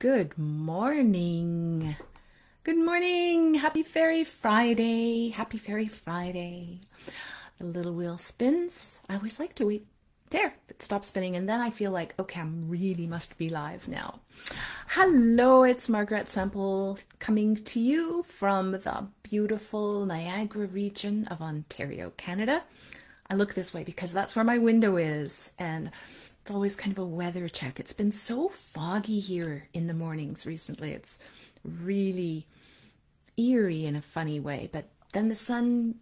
Good morning. Good morning. Happy Fairy Friday. Happy Fairy Friday. The little wheel spins. I always like to wait. There, it stops spinning, and then I feel like, okay, I really must be live now. Hello, it's Margaret Semple coming to you from the beautiful Niagara region of Ontario, Canada. I look this way because that's where my window is, and it's always kind of a weather check. It's been so foggy here in the mornings recently. It's really eerie in a funny way, but then the sun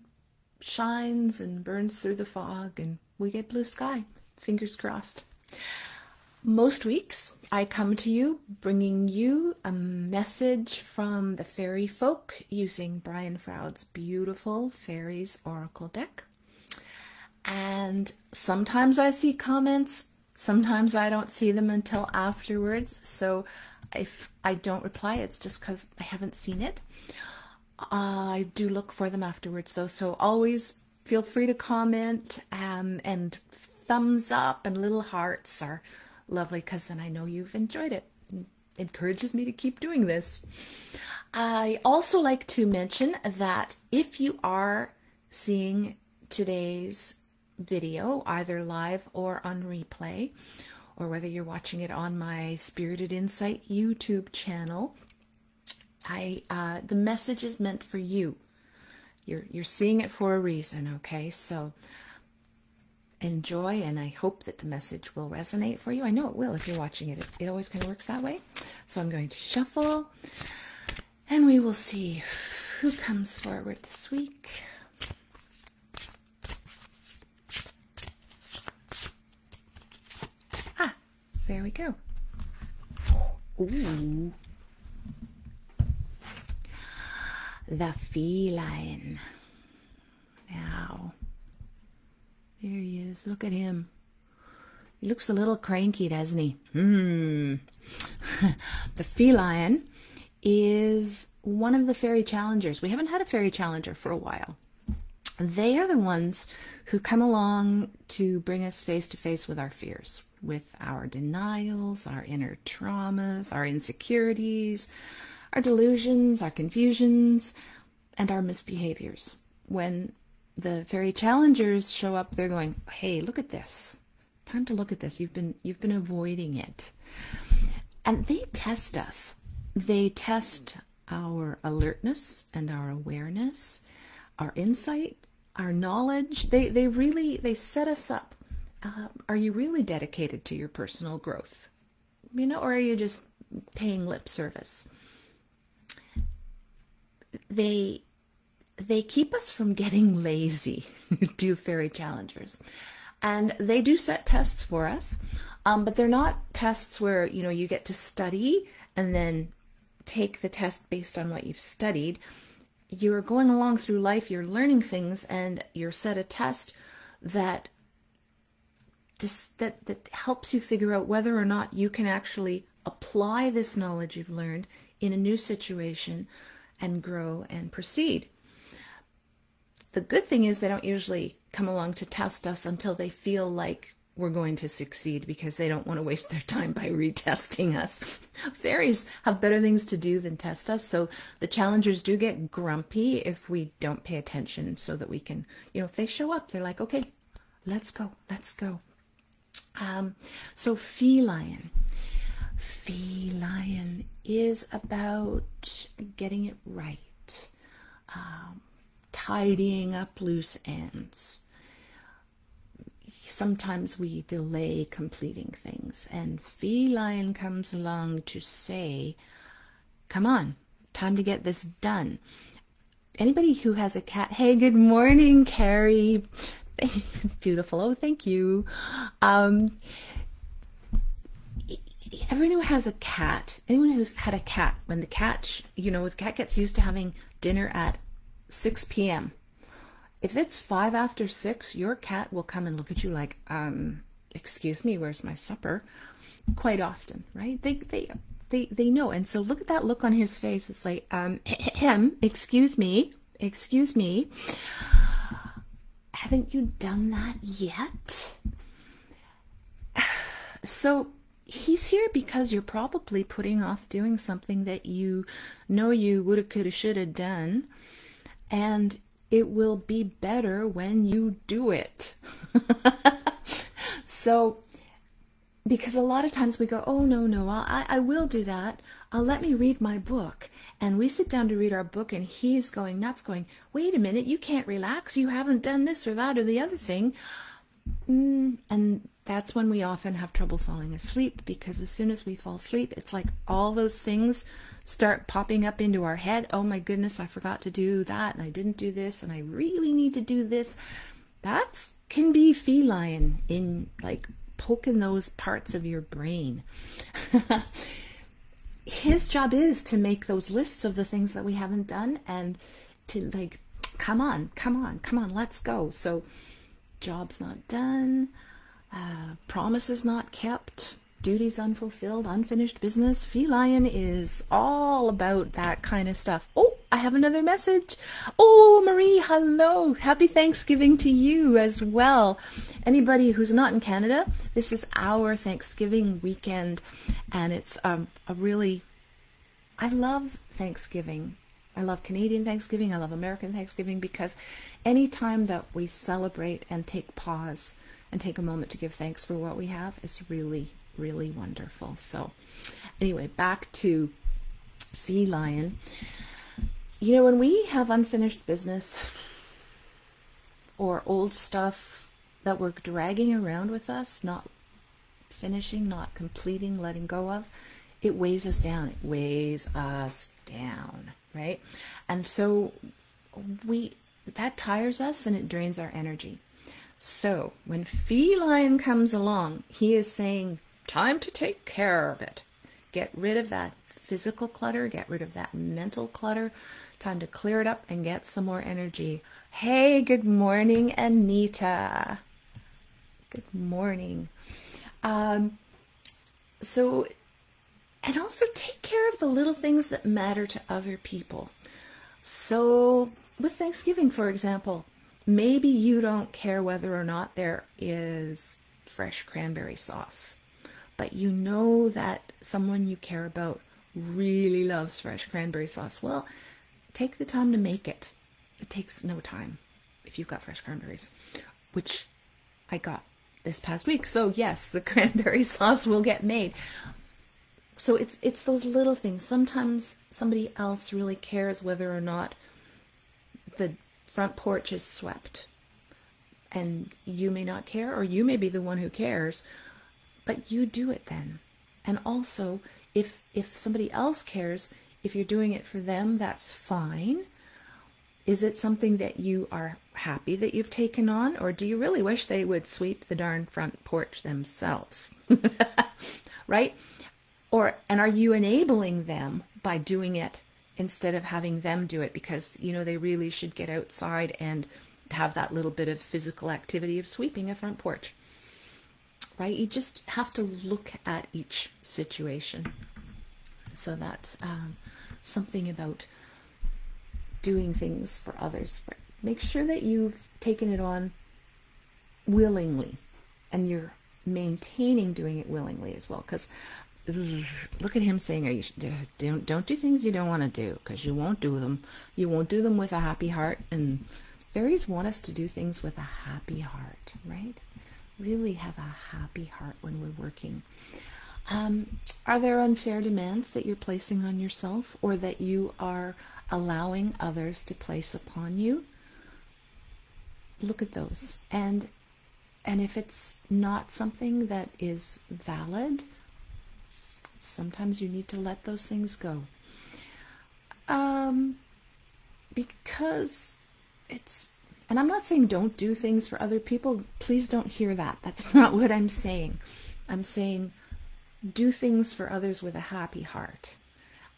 shines and burns through the fog and we get blue sky. Fingers crossed. Most weeks I come to you bringing you a message from the fairy folk using Brian Froud's beautiful Fairies Oracle deck. And sometimes I see comments, sometimes I don't see them until afterwards. So if I don't reply, it's just because I haven't seen it. I do look for them afterwards though, so always feel free to comment, and thumbs up and little hearts are lovely because then I know you've enjoyed it. It encourages me to keep doing this. I also like to mention that if you are seeing today's video either live or on replay, or whether you're watching it on my Spirited Insight YouTube channel, the message is meant for you. You're seeing it for a reason, okay? So enjoy, and I hope that the message will resonate for you. I know it will if you're watching it. It always kind of works that way. So I'm going to shuffle, and we will see who comes forward this week. Ah, there we go. Ooh. The feline. Now, there he is. Look at him. He looks a little cranky, doesn't he? The feline is one of the fairy challengers. We haven't had a fairy challenger for a while. They are the ones who come along to bring us face to face with our fears, with our denials, our inner traumas, our insecurities, our delusions, our confusions, and our misbehaviors. When the fairy challengers show up, they're going, hey, look at this. Time to look at this. You've been avoiding it. And they test us. They test our alertness and our awareness, our insight, our knowledge. They set us up. Are you really dedicated to your personal growth? You know, or are you just paying lip service? They keep us from getting lazy, do fairy challengers. And they do set tests for us, but they're not tests where, you know, you get to study and then take the test based on what you've studied. You're going along through life, you're learning things, and you're set a test that helps you figure out whether or not you can actually apply this knowledge you've learned in a new situation and grow and proceed. The good thing is they don't usually come along to test us until they feel like we're going to succeed, because they don't want to waste their time by retesting us. Fairies have better things to do than test us, so the challengers do get grumpy if we don't pay attention, so that we can, you know, if they show up, they're like, okay, let's go, let's go. So feline. Feline is about getting it right, tidying up loose ends. Sometimes we delay completing things, and feline comes along to say, come on, time to get this done. Anybody who has a cat, hey, good morning, Carrie. Beautiful. Oh, thank you. Everyone who has a cat, anyone who's had a cat, when the cat, you know, the cat gets used to having dinner at 6 p.m. If it's 5 after 6, your cat will come and look at you like, excuse me, where's my supper? Quite often, right? They know. And so look at that look on his face. It's like, excuse me. Haven't you done that yet? So he's here because you're probably putting off doing something that you know you woulda, coulda, shoulda done, and it will be better when you do it. So, because a lot of times we go, oh, no, I will do that. Let me read my book. And we sit down to read our book, and he's going nuts, going, wait a minute, you can't relax. You haven't done this or that or the other thing. And that's when we often have trouble falling asleep, because as soon as we fall asleep, it's like all those things start popping up into our head. Oh my goodness, I forgot to do that, and I didn't do this, and I really need to do this. That can be feline in like poking those parts of your brain. His job is to make those lists of the things that we haven't done and to like, come on, let's go. So job's not done, promises not kept, duties unfulfilled, unfinished business. Feline is all about that kind of stuff. Oh, I have another message. Oh, Marie, hello. Happy Thanksgiving to you as well. Anybody who's not in Canada, this is our Thanksgiving weekend, and it's a really, I love Thanksgiving. I love Canadian Thanksgiving. I love American Thanksgiving, because anytime that we celebrate and take pause and take a moment to give thanks for what we have is really, really wonderful. So anyway, back to feline. You know, when we have unfinished business or old stuff that we're dragging around with us, not finishing, not completing, letting go of, it weighs us down. It weighs us down, right? And so that tires us and it drains our energy. So when feline comes along, he is saying, time to take care of it. Get rid of that physical clutter, get rid of that mental clutter. Time to clear it up and get some more energy. Hey, good morning, Anita. Good morning. So, and also take care of the little things that matter to other people. So with Thanksgiving, for example, maybe you don't care whether or not there is fresh cranberry sauce, but you know that someone you care about really loves fresh cranberry sauce. Well, take the time to make it. It takes no time if you've got fresh cranberries, which I got this past week. So yes, the cranberry sauce will get made. So it's those little things. Sometimes somebody else really cares whether or not the front porch is swept, and you may not care, or you may be the one who cares, but you do it then. And also, if somebody else cares, if you're doing it for them, that's fine. Is it something that you are happy that you've taken on, or do you really wish they would sweep the darn front porch themselves? Right? And are you enabling them by doing it instead of having them do it, because you know they really should get outside and have that little bit of physical activity of sweeping a front porch? Right? You just have to look at each situation. So that's something about doing things for others. Make sure that you've taken it on willingly, and you're maintaining doing it willingly as well. Because look at him saying, don't do things you don't want to do, because you won't do them. You won't do them with a happy heart. And fairies want us to do things with a happy heart, right? Really have a happy heart when we're working. Are there unfair demands that you're placing on yourself, or that you are allowing others to place upon you? Look at those. And if it's not something that is valid, sometimes you need to let those things go. Because and I'm not saying don't do things for other people. Please don't hear that. That's not what I'm saying. I'm saying do things for others with a happy heart.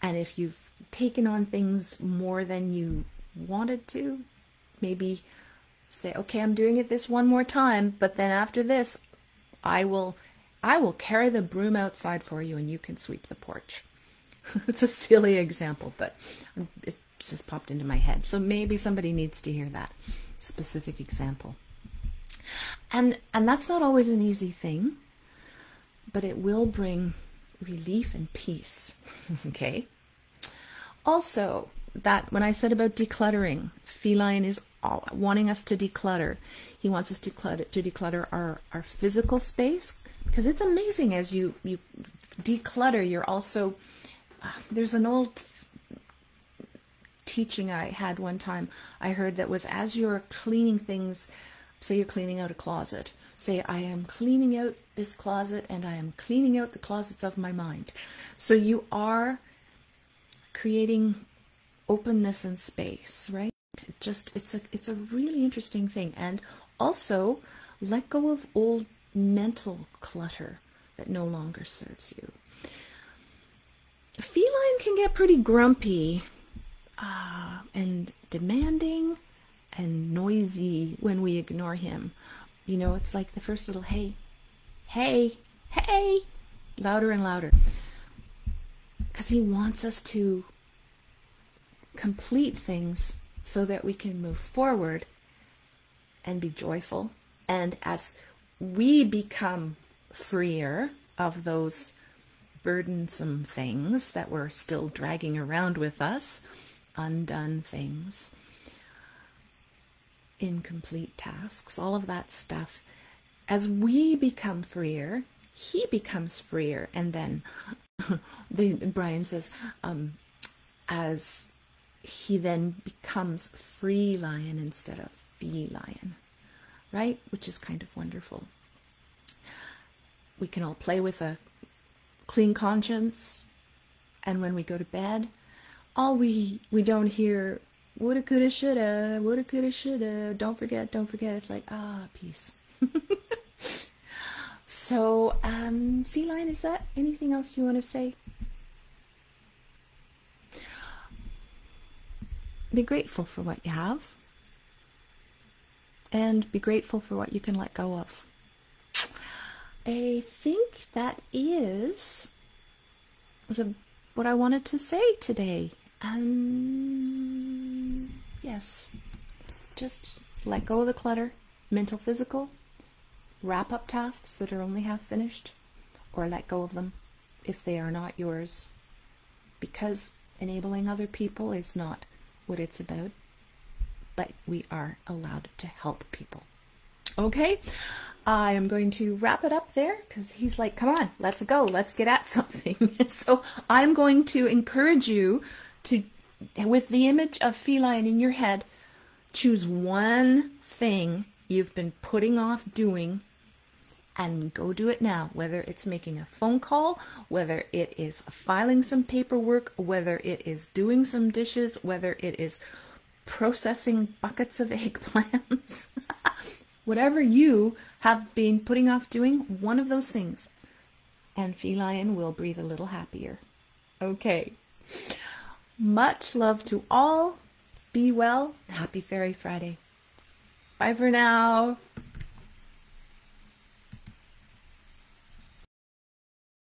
And if you've taken on things more than you wanted to, maybe say, okay, I'm doing it this one more time, but then after this, I will carry the broom outside for you and you can sweep the porch. It's a silly example, but it just popped into my head. So maybe somebody needs to hear that specific example. And that's not always an easy thing. but it will bring relief and peace. Okay. Also, that when I said about decluttering, feline is wanting us to declutter. He wants us to declutter our physical space, because it's amazing as you declutter, you're also, there's an old teaching I had one time I heard that was, as you're cleaning things, say you're cleaning out a closet, say I am cleaning out this closet and I am cleaning out the closets of my mind. So you are creating openness and space, right? It's a really interesting thing. And also let go of old mental clutter that no longer serves you. Feline can get pretty grumpy and demanding and noisy when we ignore him. You know, it's like the first little hey, hey, hey, louder and louder. Because he wants us to complete things so that we can move forward and be joyful. And as we become freer of those burdensome things that we're still dragging around with us, undone things, incomplete tasks, all of that stuff, as we become freer, he becomes freer. And then Brian says, as he then becomes free lion instead of feline, right? Which is kind of wonderful. We can all play with a clean conscience, and when we go to bed, all we don't hear woulda, coulda, shoulda, woulda, coulda, shoulda, don't forget, it's like, peace. So, feline, is that anything else you want to say? Be grateful for what you have, and be grateful for what you can let go of. I think that is what I wanted to say today. Yes, just let go of the clutter, mental, physical, wrap up tasks that are only half finished, or let go of them if they are not yours, because enabling other people is not what it's about, but we are allowed to help people. Okay, I am going to wrap it up there because he's like, come on, let's go, let's get at something. So I'm going to encourage you to, with the image of feline in your head, choose one thing you've been putting off doing and go do it now, whether it's making a phone call, whether it is filing some paperwork, whether it is doing some dishes, whether it is processing buckets of eggplants. Whatever you have been putting off doing, one of those things, and feline will breathe a little happier. Okay. Much love to all. Be well. Happy Fairy Friday. Bye for now.